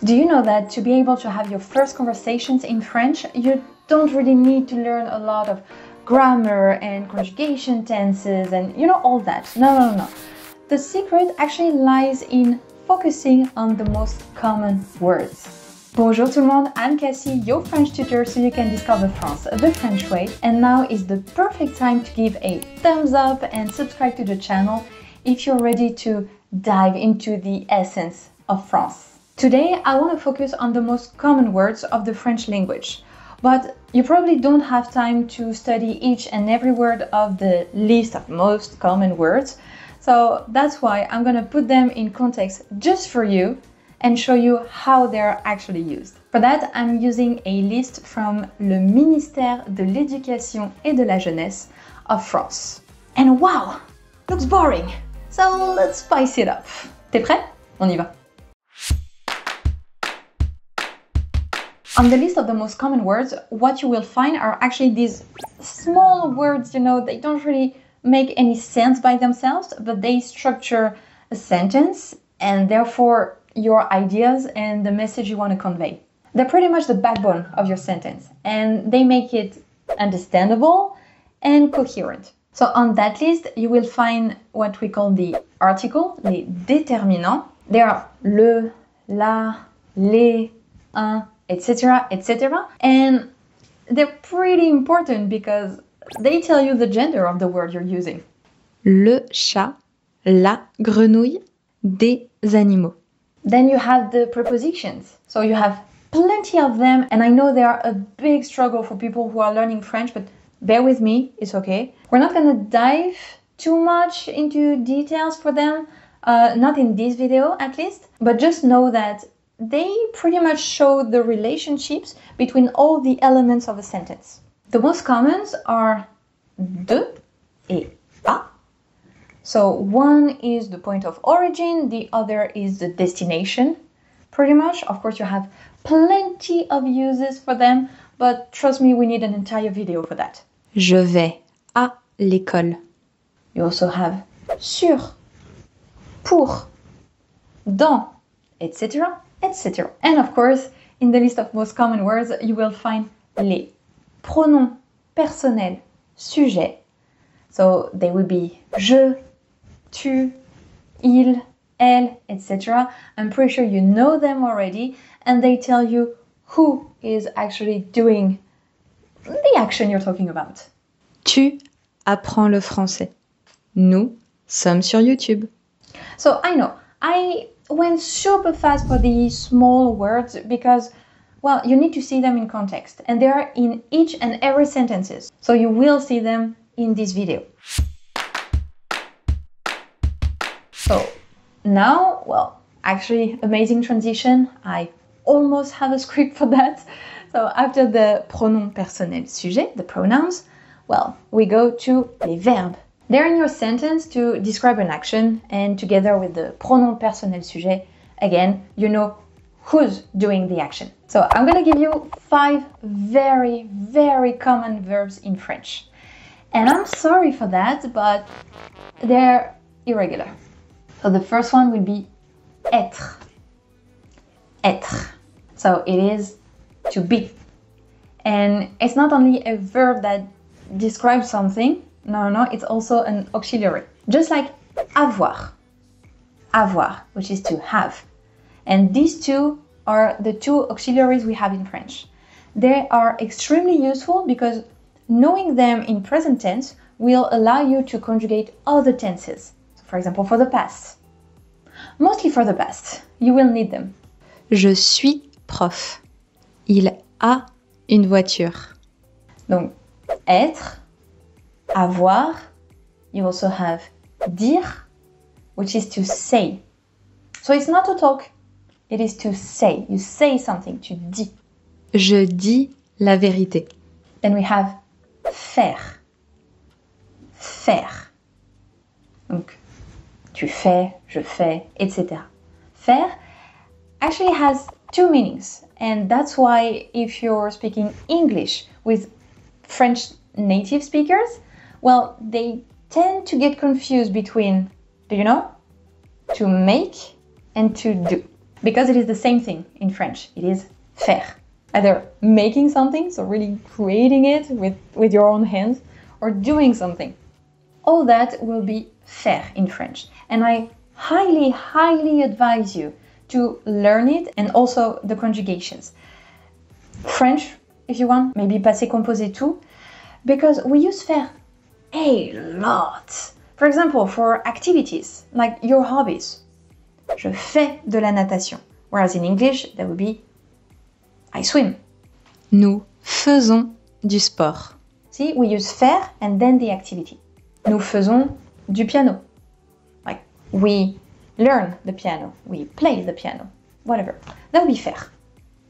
Do you know that to be able to have your first conversations in French, you don't really need to learn a lot of grammar and conjugation tenses and all that. No. The secret actually lies in focusing on the most common words. Bonjour tout le monde, I'm Cassie, your French tutor, so you can discover France the French way. And now is the perfect time to give a thumbs up and subscribe to the channel if you're ready to dive into the essence of France. Today, I want to focus on the most common words of the French language, but you probably don't have time to study each and every word of the list of most common words. So that's why I'm going to put them in context just for you and show you how they're actually used. For that, I'm using a list from le Ministère de l'Éducation et de la Jeunesse of France. And wow, looks boring. So let's spice it up. T'es prêt? On y va. On the list of the most common words, what you will find are actually these small words, they don't really make any sense by themselves, but they structure a sentence and therefore your ideas and the message you want to convey. They're pretty much the backbone of your sentence and they make it understandable and coherent. So on that list, you will find what we call the article, les déterminants. They are le, la, les, un, etc., etc. And they're pretty important because they tell you the gender of the word you're using. Le chat, la grenouille, des animaux. Then you have the prepositions. So you have plenty of them, and I know they are a big struggle for people who are learning French, but bear with me, it's okay. We're not gonna dive too much into details for them, not in this video at least, but just know that they pretty much show the relationships between all the elements of a sentence. The most commons are de et à. So one is the point of origin, the other is the destination, pretty much. Of course, you have plenty of uses for them, but trust me, we need an entire video for that. Je vais à l'école. You also have sur, pour, dans, etc., etc. And of course, in the list of most common words, you will find les pronoms personnels sujet. So they will be je, tu, il, elle, etc. I'm pretty sure you know them already, and they tell you who is actually doing the action you're talking about. Tu apprends le français. Nous sommes sur YouTube. So I know, I went super fast for these small words because, well, you need to see them in context, and they are in each and every sentences. So you will see them in this video. So now, well, actually, amazing transition. I almost have a script for that. So after the pronom personnel sujet, the pronouns, well, we go to les verbes. They're in your sentence to describe an action, and together with the pronom personnel sujet, again, you know who's doing the action. So I'm gonna give you 5 very, very common verbs in French. And I'm sorry for that, but they're irregular. So the first one will be être. Être. So it is to be. And it's not only a verb that describes something, no, it's also an auxiliary. Just like avoir. Avoir, which is to have. And these two are the two auxiliaries we have in French. They are extremely useful because knowing them in present tense will allow you to conjugate other tenses. So for example, for the past. Mostly for the past, you will need them. Je suis prof. Il a une voiture. Donc, être, avoir. You also have dire, which is to say. So it's not to talk, it is to say. You say something, tu dis. Je dis la vérité. Then we have faire. Faire. Donc, tu fais, je fais, etc. Faire actually has 2 meanings. And that's why if you're speaking English with French native speakers, well, they tend to get confused between, do you know? To make and to do. because it is the same thing in French. It is faire. Either making something, so really creating it with your own hands, or doing something. All that will be faire in French. And I highly, highly advise you to learn it and also the conjugations. French, if you want, maybe passé composé too, because we use faire a lot. For example, for activities, like your hobbies. Je fais de la natation. Whereas in English, that would be I swim. Nous faisons du sport. See, we use faire and then the activity. Nous faisons du piano. Like, we learn the piano, we play the piano, whatever. That would be faire.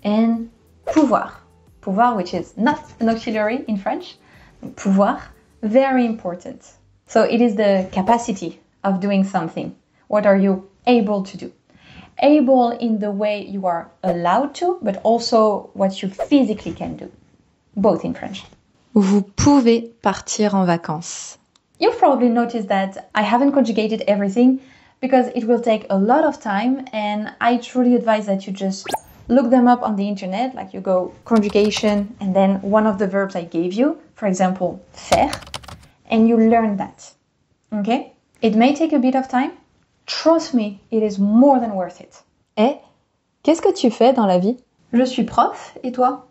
And pouvoir. Pouvoir, which is not an auxiliary in French. Pouvoir, very important. So it is the capacity of doing something. What are you able to do? Able in the way you are allowed to, but also what you physically can do. Both in French. Vous pouvez partir en vacances. You've probably noticed that I haven't conjugated everything because it will take a lot of time, and I truly advise that you just look them up on the internet, like you go conjugation and then one of the verbs I gave you, for example, faire, and you learn that. Okay? It may take a bit of time. Trust me, it is more than worth it. Eh, qu'est-ce que tu fais dans la vie? Je suis prof, et toi?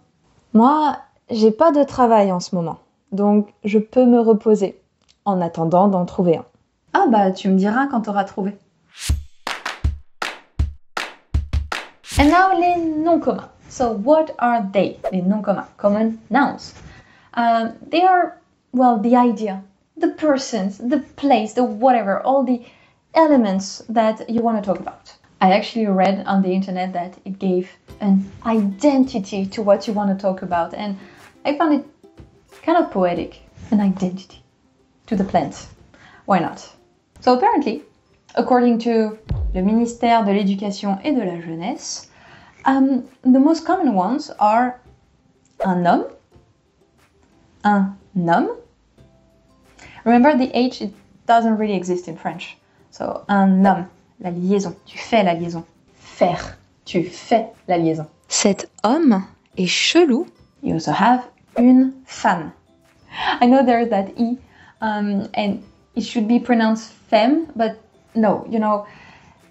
Moi, j'ai pas de travail en ce moment, donc je peux me reposer en attendant d'en trouver un. Ah bah, tu me diras quand t'auras trouvé. And now les noms communs. So what are they? Les noms communs, common nouns. They are, well, the idea, the persons, the place, the whatever, all the elements that you want to talk about. I actually read on the internet that it gave an identity to what you want to talk about, and I found it kind of poetic, an identity to the plant. Why not? So apparently, according to le ministère de l'Éducation et de la Jeunesse, the most common ones are un homme. Remember the H, it doesn't really exist in French. So un homme, la liaison, tu fais la liaison. Faire, tu fais la liaison. Cet homme est chelou. You also have une femme. I know there's that E, and it should be pronounced femme, but no, you know,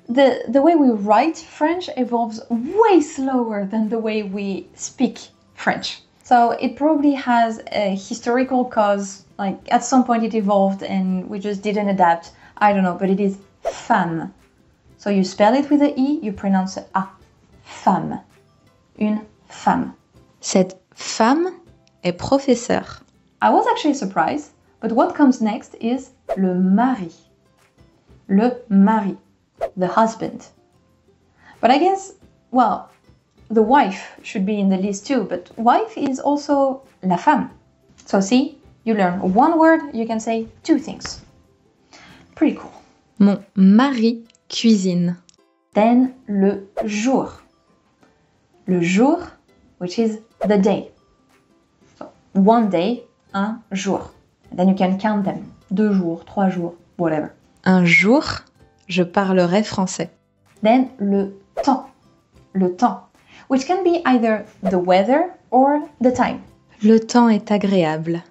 the way we write French evolves way slower than the way we speak French. So it probably has a historical cause, like at some point it evolved and we just didn't adapt. I don't know, but it is femme. So you spell it with the E, you pronounce it A. Femme. Une femme. Cette femme est professeure. I was actually surprised, but what comes next is le mari. Le mari. The husband. But I guess, well, the wife should be in the list too, but wife is also la femme. So see, you learn one word, you can say two things. Pretty cool. Mon mari cuisine. Then le jour. Le jour, which is the day. So one day, un jour. And then you can count them. 2 jours, 3 jours, whatever. Un jour, je parlerai français. Then le temps. Le temps. Which can be either the weather or the time. Le temps est agréable.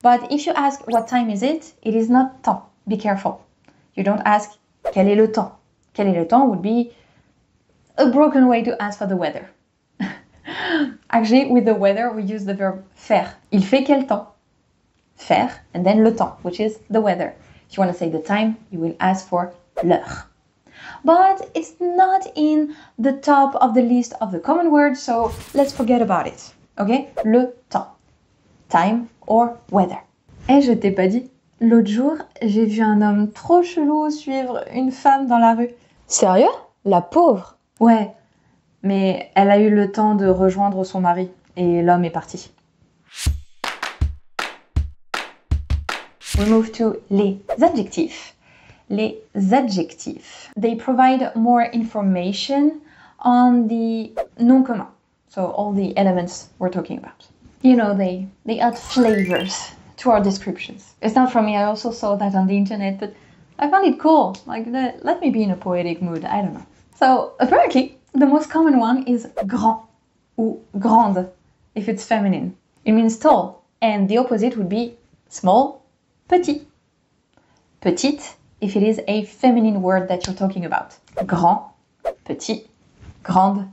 But if you ask what time is it is not temps. Be careful. You don't ask quel est le temps. Quel est le temps would be a broken way to ask for the weather. Actually, with the weather, we use the verb faire. Il fait quel temps? Faire, and then le temps, which is the weather. If you want to say the time, you will ask for l'heure. But it's not in the top of the list of the common words, so let's forget about it. Okay? Le temps. Time or weather. Eh, je t'ai pas dit. L'autre jour, j'ai vu un homme trop chelou suivre une femme dans la rue. Sérieux? La pauvre? Ouais, mais elle a eu le temps de rejoindre son mari et l'homme est parti. We move to les adjectifs. Les adjectifs. They provide more information on the noms communs. So all the elements we're talking about. You know, they add flavors to our descriptions. It's not from me, I also saw that on the internet, but I found it cool. Like, let me be in a poetic mood, I don't know. So apparently, the most common one is grand ou grande if it's feminine. It means tall, and the opposite would be small, petit. Petite if it is a feminine word that you're talking about. Grand, petit, grande,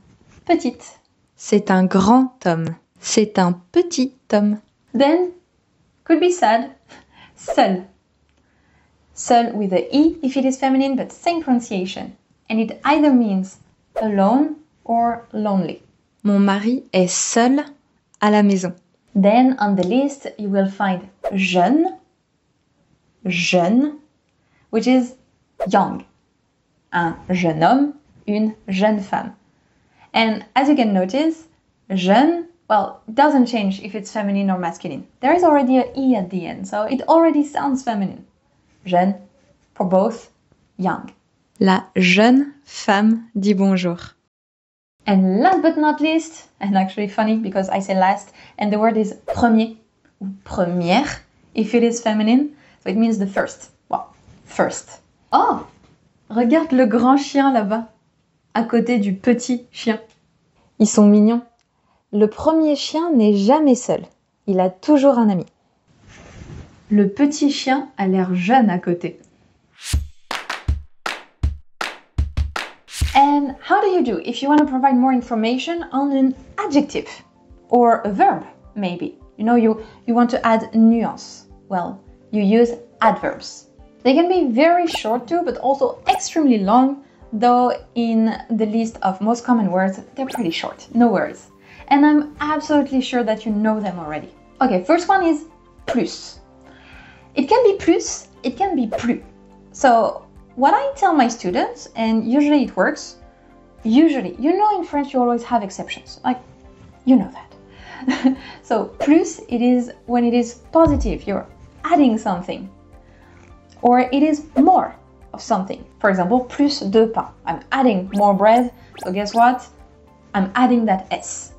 petite. C'est un grand homme. C'est un petit homme. Then, could be sad, seul. Seul with a E if it is feminine, but same pronunciation. And it either means alone or lonely. Mon mari est seul à la maison. Then on the list you will find jeune, jeune, which is young. Un jeune homme, une jeune femme. And as you can notice, jeune, well, doesn't change if it's feminine or masculine. There is already a E at the end, so it already sounds feminine. Jeune, for both, young. La jeune femme dit bonjour. And last but not least, and actually funny because I say last, and the word is premier, ou première, if it is feminine, so it means the first. Well, first. Oh, regarde le grand chien là-bas, à côté du petit chien. Ils sont mignons. Le premier chien n'est jamais seul. Il a toujours un ami. Le petit chien a l'air jeune à côté. And how do you do if you want to provide more information on an adjective or a verb, maybe? You know, you want to add nuance. Well, you use adverbs. They can be very short too, but also extremely long, though in the list of most common words, they're pretty short, no worries. And I'm absolutely sure that you know them already. Okay, first one is plus. It can be plus, it can be plus. So what I tell my students, and usually it works, usually, you know in French you always have exceptions, like, you know that. So plus, it is when it is positive, you're adding something. Or it is more of something. For example, plus de pain. I'm adding more bread, so guess what? I'm adding that S.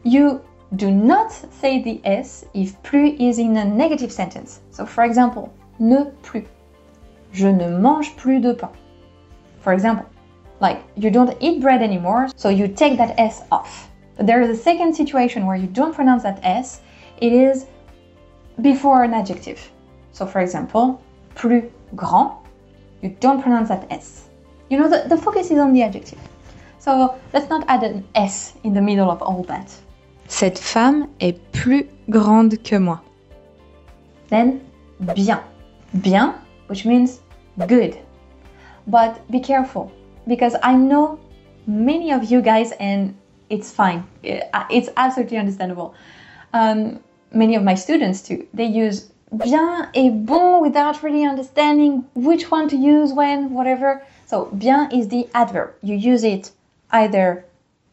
You do not say the S if plus is in a negative sentence. So for example, ne plus. Je ne mange plus de pain. For example, like you don't eat bread anymore, so you take that S off. But there is a second situation where you don't pronounce that S. It is before an adjective. So for example, plus grand, you don't pronounce that S. You know, the focus is on the adjective. So let's not add an S in the middle of all that. Cette femme est plus grande que moi. Then, bien. Bien, which means good. But be careful, because I know many of you guys, and it's fine. It's absolutely understandable. Many of my students too, they use bien et bon without really understanding which one to use when, whatever. So, bien is the adverb. You use it either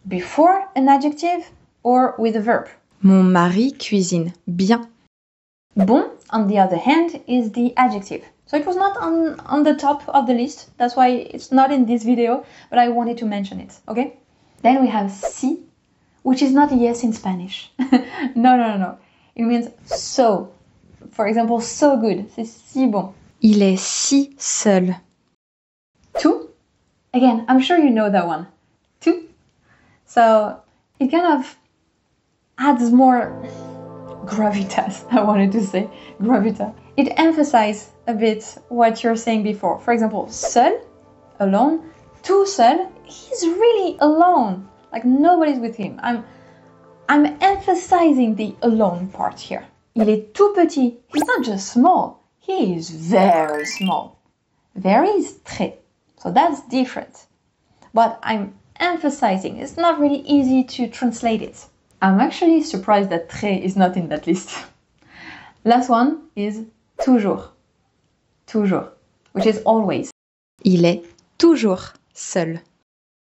before an adjective or with a verb. Mon mari cuisine bien. Bon, on the other hand, is the adjective. So it was not on the top of the list. That's why it's not in this video, but I wanted to mention it, okay? Then we have si, which is not yes in Spanish. No. It means so. For example, so good. C'est si bon. Il est si seul. Tout. Again, I'm sure you know that one. Tout. So it kind of adds more gravitas, I wanted to say, gravitas. It emphasizes a bit what you're saying before. For example, seul, alone, tout seul, he's really alone. Like nobody's with him. I'm emphasizing the alone part here. Il est tout petit. He's not just small, he is very small. Very is très. So that's different. But I'm emphasizing, it's not really easy to translate it. I'm actually surprised that très is not in that list. Last one is toujours. Toujours, which is always. Il est toujours seul.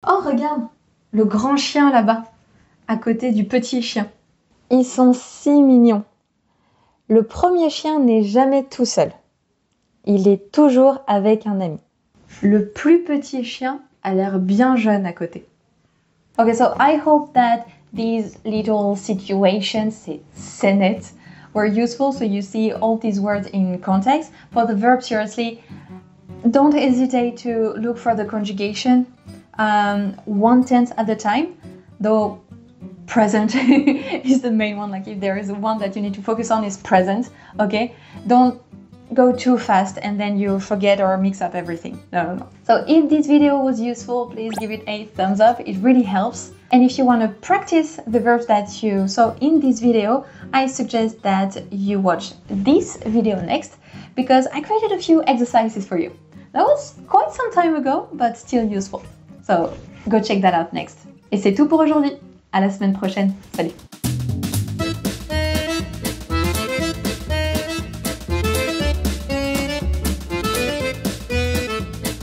Oh, regarde, le grand chien là-bas, à côté du petit chien. Ils sont si mignons. Le premier chien n'est jamais tout seul. Il est toujours avec un ami. Le plus petit chien a l'air bien jeune à côté. Okay, so I hope that these little situations, scénettes, were useful, so you see all these words in context. For the verb, seriously, don't hesitate to look for the conjugation. 1/10 at the time, though present is the main one. Like if there is one that you need to focus on is present, okay? Don't go too fast and then you forget or mix up everything. No. So if this video was useful, please give it a thumbs up. It really helps. And if you want to practice the verbs that you saw in this video, I suggest that you watch this video next because I created a few exercises for you. That was quite some time ago, but still useful. So go check that out next. Et c'est tout pour aujourd'hui. À la semaine prochaine. Salut!